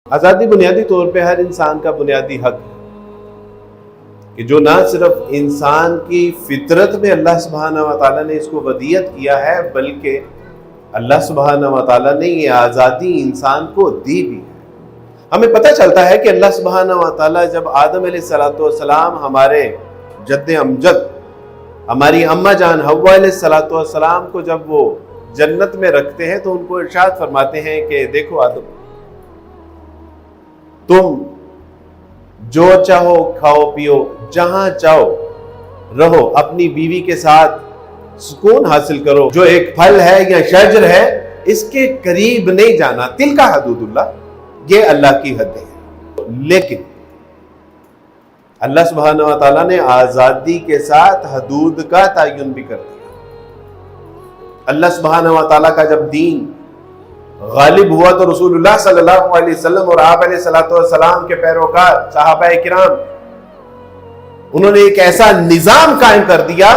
آزادی بنیادی طور پہ ہر انسان کا بنیادی حق ہے کہ جو نہ صرف انسان کی فطرت میں اللہ سبحانہ و تعالیٰ نے اس کو ودیت کیا ہے، بلکہ اللہ سبحانہ و تعالیٰ نے یہ آزادی انسان کو دی بھی ہے۔ ہمیں پتہ چلتا ہے کہ اللہ سبحانہ و تعالیٰ جب آدم علیہ السلام ہمارے جد امجد ہماری اماں جان حوا علیہ السلام کو جب وہ جنت میں رکھتے ہیں تو ان کو ارشاد فرماتے ہیں کہ دیکھو آدم، تم جو چاہو کھاؤ پیو، جہاں چاہو رہو، اپنی بیوی کے ساتھ سکون حاصل کرو، جو ایک پھل ہے یا شجر ہے اس کے قریب نہیں جانا، تلک حدود اللہ، یہ اللہ کی حد ہے۔ لیکن اللہ سبحانہ و تعالیٰ نے آزادی کے ساتھ حدود کا تعین بھی کر دیا۔ اللہ سبحانہ و تعالیٰ کا جب دین غالب ہوا تو رسول اللہ صلی اللہ علیہ وسلم اور آپ علیہ السلام کے پیروکار صحابہ کرام انہوں نے ایک ایسا نظام قائم کر دیا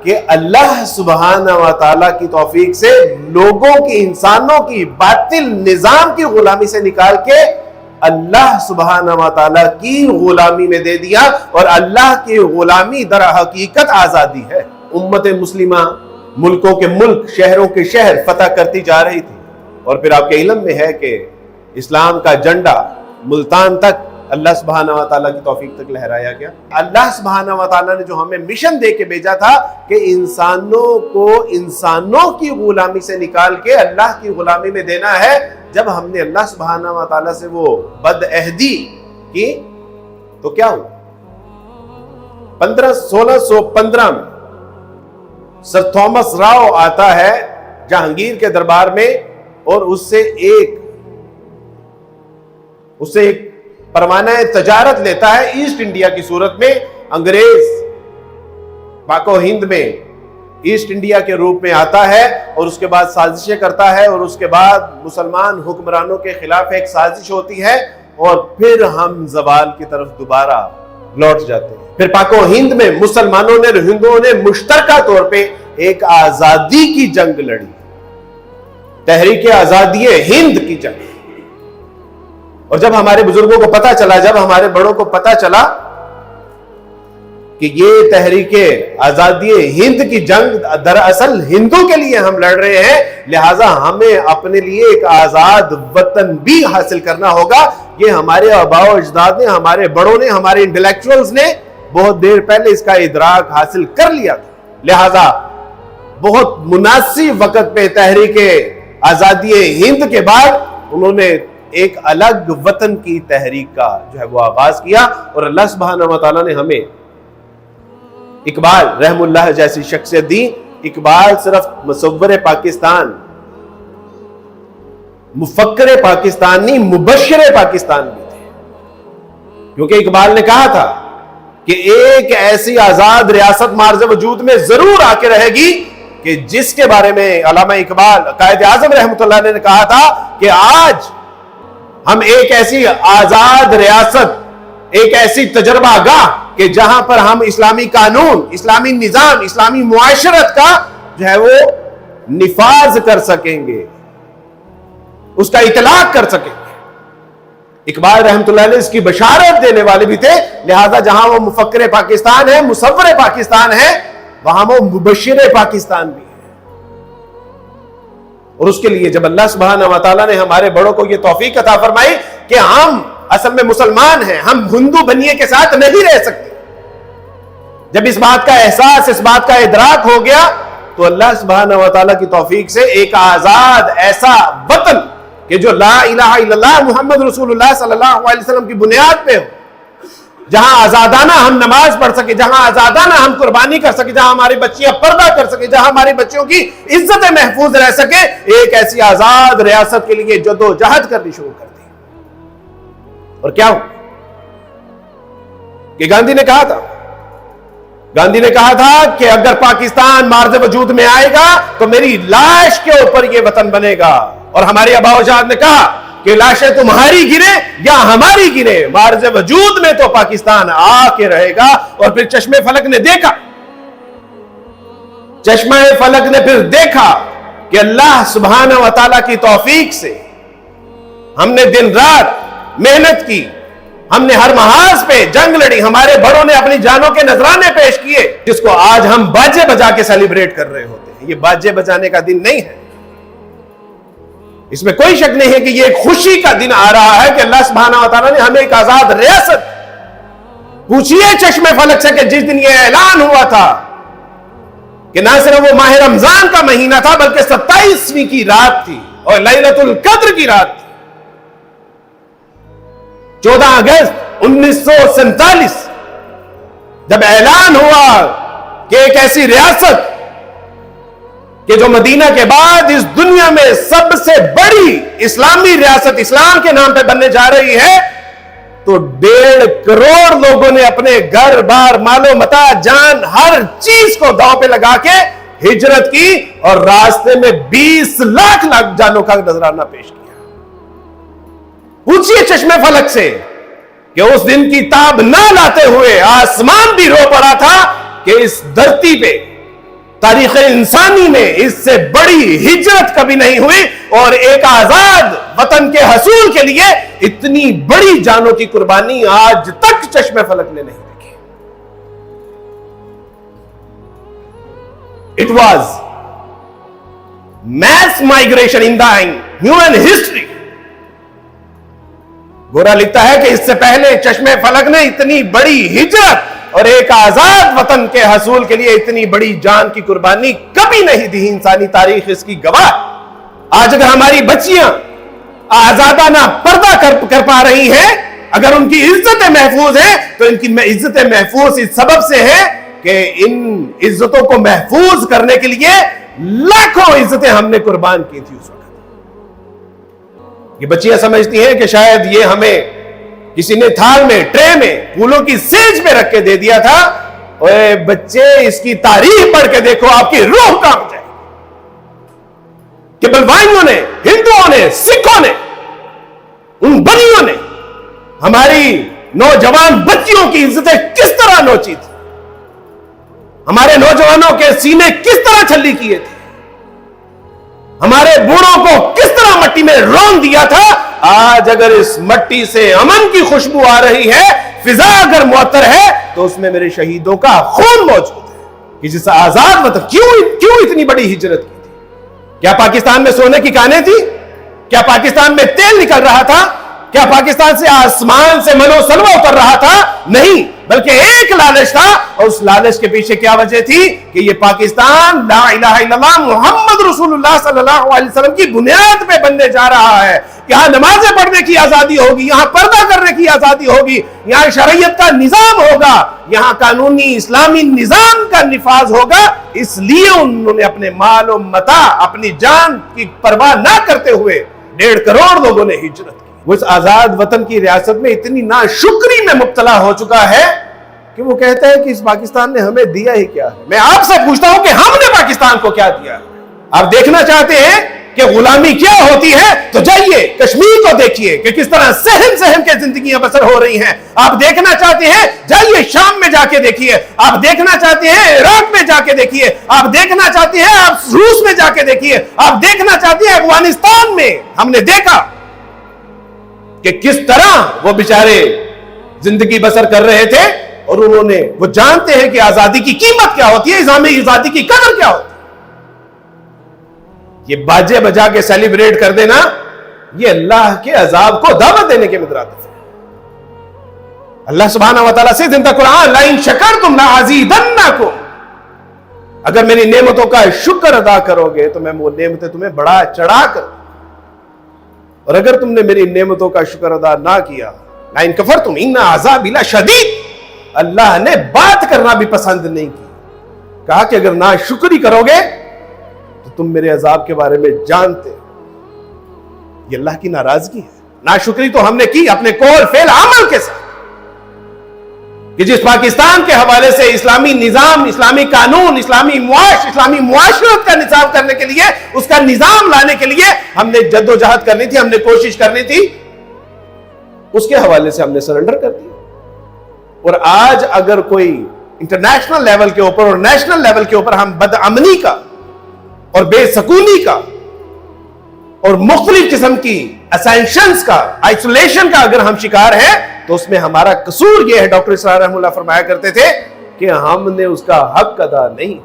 کہ اللہ سبحانہ و تعالیٰ کی توفیق سے لوگوں کی، انسانوں کی باطل نظام کی غلامی سے نکال کے اللہ سبحانہ و تعالیٰ کی غلامی میں دے دیا، اور اللہ کی غلامی در حقیقت آزادی ہے۔ امت مسلمہ ملکوں کے ملک، شہروں کے شہر فتح کرتی جا رہی تھی، اور پھر آپ کے علم میں ہے کہ اسلام کا جھنڈا ملتان تک اللہ سبحانہ و تعالیٰ کی توفیق تک لہرایا گیا۔ اللہ سبحانہ و تعالیٰ نے جو ہمیں مشن دے کے بھیجا تھا کہ انسانوں کو انسانوں کی غلامی سے نکال کے اللہ کی غلامی میں دینا ہے، جب ہم نے اللہ سبحانہ و تعالیٰ سے وہ بد عہدی کی تو کیا ہوا؟ 1615 میں سر تھامس راؤ آتا ہے جہانگیر کے دربار میں، اور اس سے ایک پروانہ تجارت لیتا ہے ایسٹ انڈیا کی صورت میں۔ انگریز پاک و ہند میں ایسٹ انڈیا کے روپ میں آتا ہے، اور اس کے بعد سازشیں کرتا ہے، اور اس کے بعد مسلمان حکمرانوں کے خلاف ایک سازش ہوتی ہے، اور پھر ہم زوال کی طرف دوبارہ لوٹ جاتے ہیں۔ پھر پاک و ہند میں مسلمانوں نے، ہندوؤں نے مشترکہ طور پہ ایک آزادی کی جنگ لڑی، تحریک آزادی ہند کی جنگ۔ اور جب ہمارے بزرگوں کو پتا چلا، جب ہمارے بڑوں کو پتا چلا کہ یہ تحریک آزادی ہند کی جنگ دراصل ہندو کے لیے ہم لڑ رہے ہیں، لہٰذا ہمیں اپنے لیے ایک آزاد وطن بھی حاصل کرنا ہوگا، یہ ہمارے آباء و اجداد نے، ہمارے بڑوں نے، ہمارے انٹلیکچوئلز نے بہت دیر پہلے اس کا ادراک حاصل کر لیا تھا۔ لہٰذا بہت مناسب وقت پہ تحریک آزادی ہند کے بعد انہوں نے ایک الگ وطن کی تحریک کا جو ہے وہ آغاز کیا، اور اللہ سبحانہ و تعالیٰ نے ہمیں اقبال رحم اللہ جیسی شخصیت دی۔ اقبال صرف مصور پاکستان، مفکر پاکستان نہیں، مبشر پاکستان بھی تھے، کیونکہ اقبال نے کہا تھا کہ ایک ایسی آزاد ریاست مارز وجود میں ضرور آ کے رہے گی کہ جس کے بارے میں علامہ اقبال قائد اعظم رحمۃ اللہ نے کہا تھا کہ آج ہم ایک ایسی آزاد ریاست، ایک ایسی تجربہ گاہ کہ جہاں پر ہم اسلامی قانون، اسلامی نظام، اسلامی معاشرت کا جو ہے وہ نفاذ کر سکیں گے، اس کا اطلاق کر سکیں گے۔ اقبال رحمۃ اللہ علیہ اس کی بشارت دینے والے بھی تھے، لہذا جہاں وہ مفکر پاکستان ہے، مصور پاکستان ہے، وہاں وہ مبشر پاکستان بھی ہے۔ اور اس کے لیے جب اللہ سبحانہ و تعالیٰ نے ہمارے بڑوں کو یہ توفیق عطا فرمائی کہ ہم اصل میں مسلمان ہیں، ہم ہندو بنیے کے ساتھ نہیں رہ سکتے، جب اس بات کا احساس، اس بات کا ادراک ہو گیا، تو اللہ سبحانہ و تعالیٰ کی توفیق سے ایک آزاد ایسا وطن کہ جو لا الہ الا اللہ محمد رسول اللہ صلی اللہ علیہ وسلم کی بنیاد پہ ہو، جہاں آزادانہ ہم نماز پڑھ سکے، جہاں آزادانہ ہم قربانی کر سکے، جہاں ہماری بچیاں پردہ کر سکے، جہاں ہماری بچیوں کی عزت محفوظ رہ سکے، ایک ایسی آزاد ریاست کے لیے جد و جہد کرنی شروع کر دی۔ اور کیا ہو کہ گاندھی نے کہا تھا کہ اگر پاکستان مارز وجود میں آئے گا تو میری لاش کے اوپر یہ وطن بنے گا، اور ہمارے آباء و اجداد نے کہا کہ لاشیں تمہاری گرے یا ہماری گرے، مارز وجود میں تو پاکستان آ کے رہے گا۔ اور پھر چشمے فلک نے پھر دیکھا کہ اللہ سبحانہ و تعالیٰ کی توفیق سے ہم نے دن رات محنت کی, ہم نے ہر محاذ پہ جنگ لڑی, ہمارے بڑوں نے اپنی جانوں کے نذرانے پیش کیے, جس کو آج ہم باجے بجا کے سیلیبریٹ کر رہے ہوتے ہیں. یہ باجے بجانے کا دن نہیں ہے, اس میں کوئی شک نہیں ہے کہ یہ ایک خوشی کا دن آ رہا ہے کہ اللہ سبحانہ و تعالیٰ نے ہمیں ایک آزاد ریاست. پوچھئے چشم فلک سے کہ جس دن یہ اعلان ہوا تھا کہ نہ صرف وہ ماہ رمضان کا مہینہ تھا بلکہ 27ویں کی رات تھی اور لیلۃ القدر کی رات تھی, 14 اگست 1947, جب اعلان ہوا کہ ایک ایسی ریاست کہ جو مدینہ کے بعد اس دنیا میں سب سے بڑی اسلامی ریاست اسلام کے نام پہ بننے جا رہی ہے, تو 1.5 کروڑ لوگوں نے اپنے گھر بار مال و متاع جان ہر چیز کو داؤ پہ لگا کے ہجرت کی اور راستے میں 20 لاکھ جانوں کا نذرانہ پیش کیا. پوچھئے چشم فلک سے کہ اس دن کی تاب نہ لاتے ہوئے آسمان بھی رو پڑا تھا کہ اس دھرتی پہ تاریخ انسانی میں اس سے بڑی ہجرت کبھی نہیں ہوئی, اور ایک آزاد وطن کے حصول کے لیے اتنی بڑی جانوں کی قربانی آج تک چشم فلک نے نہیں دیکھی. It was mass migration in the human history. گورا لکھتا ہے کہ اس سے پہلے چشم فلک نے اتنی بڑی ہجرت اور ایک آزاد وطن کے حصول کے لیے اتنی بڑی جان کی قربانی کبھی نہیں دی. انسانی تاریخ اس کی گواہ. آج اگر ہماری بچیاں آزادانہ پردہ کر پا رہی ہیں, اگر ان کی عزتیں محفوظ ہیں, تو ان کی عزتیں محفوظ اس سبب سے ہیں کہ ان عزتوں کو محفوظ کرنے کے لیے لاکھوں عزتیں ہم نے قربان کی تھی اس وقت. یہ بچیاں سمجھتی ہیں کہ شاید یہ ہمیں کسی نے تھال میں, ٹرے میں, پھولوں کی سیج پہ رکھ کے دے دیا تھا. اوے بچے, اس کی تاریخ پڑھ کے دیکھو, آپ کی روح کانپ جائے کہ بلوائیوں نے, ہندوؤں نے, سکھوں نے, ان بنیوں نے ہماری نوجوان بچیوں کی عزتیں کس طرح نوچی تھی, ہمارے نوجوانوں کے سینے کس طرح چھلی کیے تھے, ہمارے بوڑھوں کو کس طرح مٹی میں رون دیا تھا. آج اگر اس مٹی سے امن کی خوشبو آ رہی ہے, فضا اگر معطر ہے, تو اس میں میرے شہیدوں کا خون موجود ہے کہ جس آزاد وطن کیوں اتنی بڑی ہجرت کی تھی. کیا پاکستان میں سونے کی کانیں تھی؟ کیا پاکستان میں تیل نکل رہا تھا؟ کیا پاکستان سے آسمان سے منو سلوہ اتر رہا تھا؟ نہیں, بلکہ ایک لالچ تھا, اور اس لالچ کے پیچھے کیا وجہ تھی کہ یہ پاکستان لا الہ الا اللہ محمد رسول اللہ صلی اللہ علیہ وسلم کی بنیاد پہ بننے جا رہا ہے. یہاں نمازیں پڑھنے کی آزادی ہوگی, یہاں پردہ کرنے کی آزادی ہوگی, یہاں شریعت کا نظام ہوگا, یہاں قانونی اسلامی نظام کا نفاذ ہوگا. اس لیے انہوں نے اپنے مال و متاع, اپنی جان کی پرواہ نہ کرتے ہوئے 1.5 کروڑ لوگوں نے ہجرت کی. وہ اس آزاد وطن کی ریاست میں اتنی ناشکری میں مبتلا ہو چکا ہے کہ وہ کہتا ہے کہ اس پاکستان نے ہمیں دیا ہی کیا ہے. میں آپ سے پوچھتا ہوں کہ ہم نے پاکستان کو کیا دیا ہے؟ آپ دیکھنا چاہتے ہیں کہ غلامی کیا ہوتی ہے تو جائیے کشمیر کو دیکھیے کہ کس طرح سہم کے زندگیاں بسر ہو رہی ہیں. آپ دیکھنا چاہتے ہیں, جائیے شام میں جا کے دیکھیے. آپ دیکھنا چاہتے ہیں, عراق میں جا کے دیکھیے. آپ دیکھنا چاہتے ہیں, آپ روس میں جا کے دیکھیے. آپ دیکھنا چاہتے ہیں, افغانستان میں ہم نے دیکھا کہ کس طرح وہ بیچارے زندگی بسر کر رہے تھے, اور انہوں نے, وہ جانتے ہیں کہ آزادی کی قیمت کیا ہوتی ہے, اسلامی آزادی کی قدر کیا ہوتی ہے. یہ باجے بجا کے سیلیبریٹ کر دینا, یہ اللہ کے عذاب کو دعوت دینے کے مترادف ہے. اللہ سبحانہ و تعالیٰ سے زندہ قرآن, لَإِن شَكَرْتُمْ لَأَزِيدَنَّكُمْ, اگر میری نعمتوں کا شکر ادا کرو گے تو میں وہ نعمتیں تمہیں بڑھا چڑھا کر, اور اگر تم نے میری نعمتوں کا شکر ادا نہ کیا, لَإِن كَفَرْتُمْ إِنَّ عَذَابِي لَشَدِيدٌ, اللہ نے بات کرنا بھی پسند نہیں کی. کہا کہ اگر نہ شکری کرو گے تو تم میرے عذاب کے بارے میں جانتے. یہ اللہ کی ناراضگی ہے. ناشکری تو ہم نے کی اپنے قول فعل عمل کے ساتھ, کہ جس پاکستان کے حوالے سے اسلامی نظام, اسلامی قانون, اسلامی معاشرت کا نظام کرنے کے لیے, اس کا نظام لانے کے لیے ہم نے جد و جہد کرنی تھی, ہم نے کوشش کرنی تھی, اس کے حوالے سے ہم نے سرنڈر کر دیا. اور آج اگر کوئی انٹرنیشنل لیول کے اوپر اور نیشنل لیول کے اوپر ہم بدامنی کا اور بے سکونی کا اور مختلف قسم کی اسینشنز کا، آئسولیشن کا اگر ہم شکار ہیں تو اس میں ہمارا قصور یہ ہے، ڈاکٹر اسرار رحمہ اللہ فرمایا کرتے تھے کہ ہم نے اس کا حق ادا نہیں۔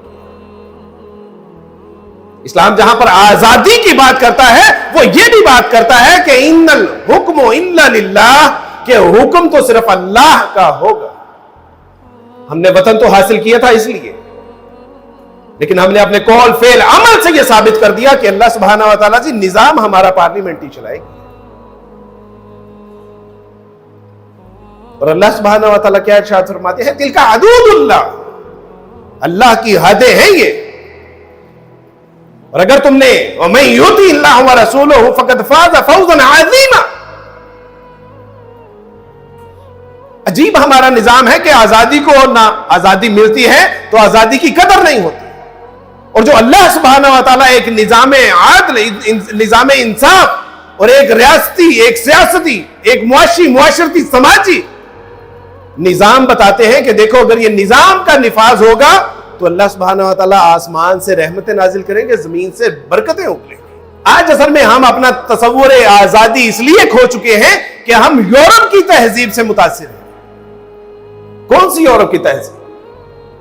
اسلام جہاں پر آزادی کی بات کرتا ہے وہ یہ بھی بات کرتا ہے کہ ان الحکم الا للہ، کہ حکم تو صرف اللہ کا ہوگا۔ ہم نے وطن تو حاصل کیا تھا اس لیے، لیکن ہم نے اپنے قول فعل عمل سے یہ ثابت کر دیا کہ اللہ سبحانہ و تعالیٰ جی نظام ہمارا پارلیمنٹ ہی چلائے گا۔ اور اللہ سبحانہ و تعالیٰ کیا ارشاد فرماتے ہیں، تلک حدود اللہ، اللہ کی حدیں ہیں یہ۔ اور اگر تم نے وَمَن يُطِعِ اللَّهَ وَرَسُولَهُ فَقَدْ فَازَ فَوْزًا عَظِيمًا، عجیب ہمارا نظام ہے کہ آزادی کو نہ آزادی ملتی ہے تو آزادی کی قدر نہیں ہوتی، اور جو اللہ سبحانہ و تعالیٰ ایک نظام عادل، نظام انصاف اور ایک ریاستی، ایک سیاستی، ایک معاشرتی سماجی نظام بتاتے ہیں کہ دیکھو اگر یہ نظام کا نفاذ ہوگا تو اللہ سبحانہ و تعالیٰ آسمان سے رحمتیں نازل کریں گے، زمین سے برکتیں اگلیں گی۔ آج اصل میں ہم اپنا تصور آزادی اس لیے کھو چکے ہیں کہ ہم یورپ کی تہذیب سے متاثر ہیں۔ کون سی یورپ کی تہذیب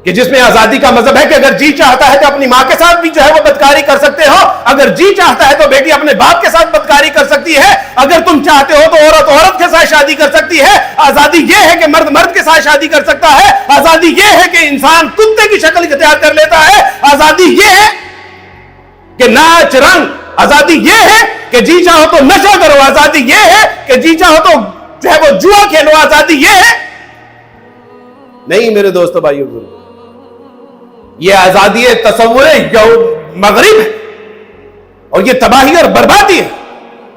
کہ جس میں آزادی کا مذہب ہے کہ اگر جی چاہتا ہے تو اپنی ماں کے ساتھ بھی جو ہے وہ بدکاری کر سکتے ہو، اگر جی چاہتا ہے تو بیٹی اپنے باپ کے ساتھ بدکاری کر سکتی ہے، اگر تم چاہتے ہو تو عورت عورت کے ساتھ شادی کر سکتی ہے۔ آزادی یہ ہے کہ مرد مرد کے ساتھ شادی کر سکتا ہے، آزادی یہ ہے کہ انسان کتے کی شکل اختیار کر لیتا ہے، آزادی یہ ہے کہ ناچ رنگ، آزادی یہ ہے کہ جی چاہو تو نشہ کرو، آزادی یہ ہے کہ جی چاہو تو جو ہے وہ جوا کھیلو، آزادی یہ ہے نہیں میرے دوستو بھائیو بزرگو، یہ آزادی تصور مغرب ہے اور یہ تباہی اور بربادی ہے۔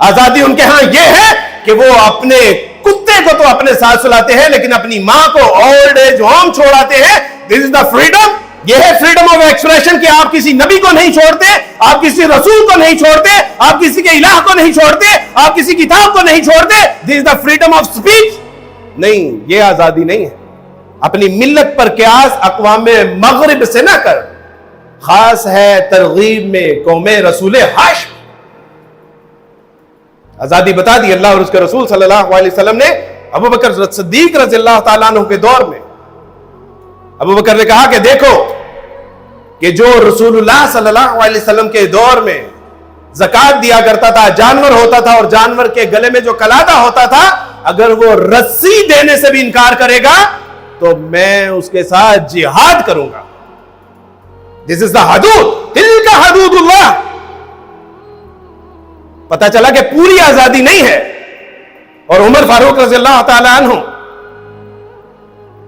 آزادی ان کے ہاں یہ ہے کہ وہ اپنے کتے کو تو اپنے ساتھ سلاتے ہیں لیکن اپنی ماں کو اولڈ ایج ہوم چھوڑاتے ہیں۔ دس از دا فریڈم، یہ ہے فریڈم آف ایکسپریشن کہ آپ کسی نبی کو نہیں چھوڑتے، آپ کسی رسول کو نہیں چھوڑتے، آپ کسی کے الہ کو نہیں چھوڑتے، آپ کسی کتاب کو نہیں چھوڑتے۔ دس از دا فریڈم آف اسپیچ۔ نہیں، یہ آزادی نہیں ہے۔ اپنی ملت پر قیاس اقوام مغرب سے نہ کر، خاص ہے ترغیب میں قوم رسول ہاشم۔ آزادی بتا دی اللہ اور اس کے رسول صلی اللہ علیہ وسلم نے ابو بکر صدیق رضی اللہ تعالیٰ عنہ کے دور میں۔ ابو بکر نے کہا کہ دیکھو کہ جو رسول اللہ صلی اللہ علیہ وسلم کے دور میں زکوٰۃ دیا کرتا تھا، جانور ہوتا تھا اور جانور کے گلے میں جو قلادہ ہوتا تھا، اگر وہ رسی دینے سے بھی انکار کرے گا تو میں اس کے ساتھ جہاد کروں گا۔ This is the حدود، تلک حدود اللہ۔ پتا چلا کہ پوری آزادی نہیں ہے۔ اور عمر فاروق رضی اللہ تعالی عنہ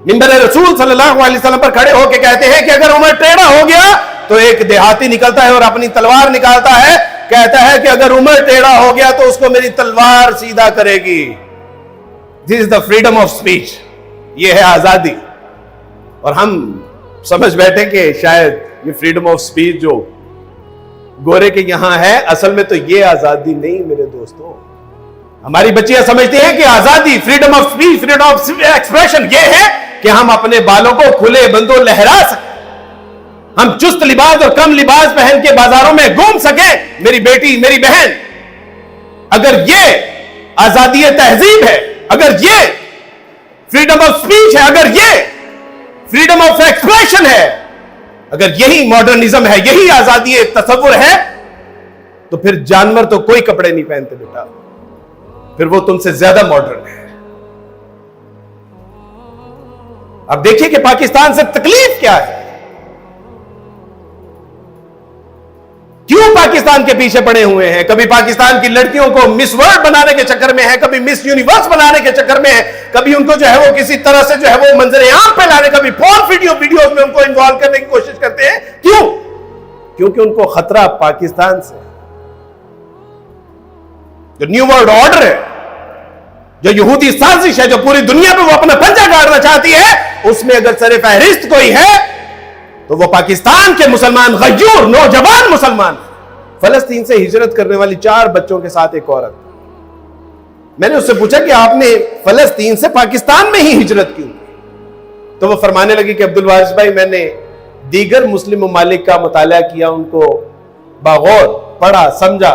منبر رسول صلی اللہ علیہ وسلم پر کھڑے ہو کے کہتے ہیں کہ اگر عمر ٹیڑھا ہو گیا تو ایک دیہاتی نکلتا ہے اور اپنی تلوار نکالتا ہے، کہتا ہے کہ اگر عمر ٹیڑھا ہو گیا تو اس کو میری تلوار سیدھا کرے گی۔ This is the freedom of speech، یہ ہے آزادی۔ اور ہم سمجھ بیٹھے کہ شاید یہ فریڈم آف سپیچ جو گورے کے یہاں ہے، اصل میں تو یہ آزادی نہیں میرے دوستو۔ ہماری بچیاں سمجھتی ہیں کہ آزادی، freedom of speech, freedom of expression یہ ہے کہ ہم اپنے بالوں کو کھلے بندوں لہرا سکیں، ہم چست لباس اور کم لباس پہن کے بازاروں میں گھوم سکیں۔ میری بیٹی، میری بہن، اگر یہ آزادی تہذیب ہے، اگر یہ فریڈم آف سپیچ ہے، اگر یہ فریڈم آف ایکسپریشن ہے، اگر یہی ماڈرنزم ہے، یہی آزادی تصور ہے، تو پھر جانور تو کوئی کپڑے نہیں پہنتے بیٹا، پھر وہ تم سے زیادہ ماڈرن ہے۔ اب دیکھیے کہ پاکستان سے تکلیف کیا ہے، کیوں پاکستان کے پیچھے پڑے ہوئے ہیں۔ کبھی پاکستان کی لڑکیوں کو مس ورلڈ بنانے کے چکر میں ہے، کبھی مس یونیورس بنانے کے چکر میں ہے، کبھی ان کو جو ہے وہ کسی طرح سے جو ہے وہ منظر عام پہ لانے، کبھی پورن ویڈیوز میں ان کو انوالو کرنے کی کوشش کرتے ہیں۔ کیوں؟ کیونکہ ان کو خطرہ پاکستان سے، جو نیو ورلڈ آرڈر ہے، جو یہودی سازش ہے، جو پوری دنیا پہ وہ اپنا پنجہ گاڑنا چاہتی ہے، اس میں اگر سر فہرست کوئی ہے تو وہ پاکستان کے مسلمان، غیور نوجوان مسلمان۔ فلسطین سے ہجرت کرنے والی 4 بچوں کے ساتھ ایک عورت، میں نے اس سے پوچھا کہ آپ نے فلسطین سے پاکستان میں ہی ہجرت کیوں؟ تو وہ فرمانے لگی کہ عبدالوارث بھائی، میں نے دیگر مسلم ممالک کا مطالعہ کیا، ان کو باغور پڑھا، سمجھا،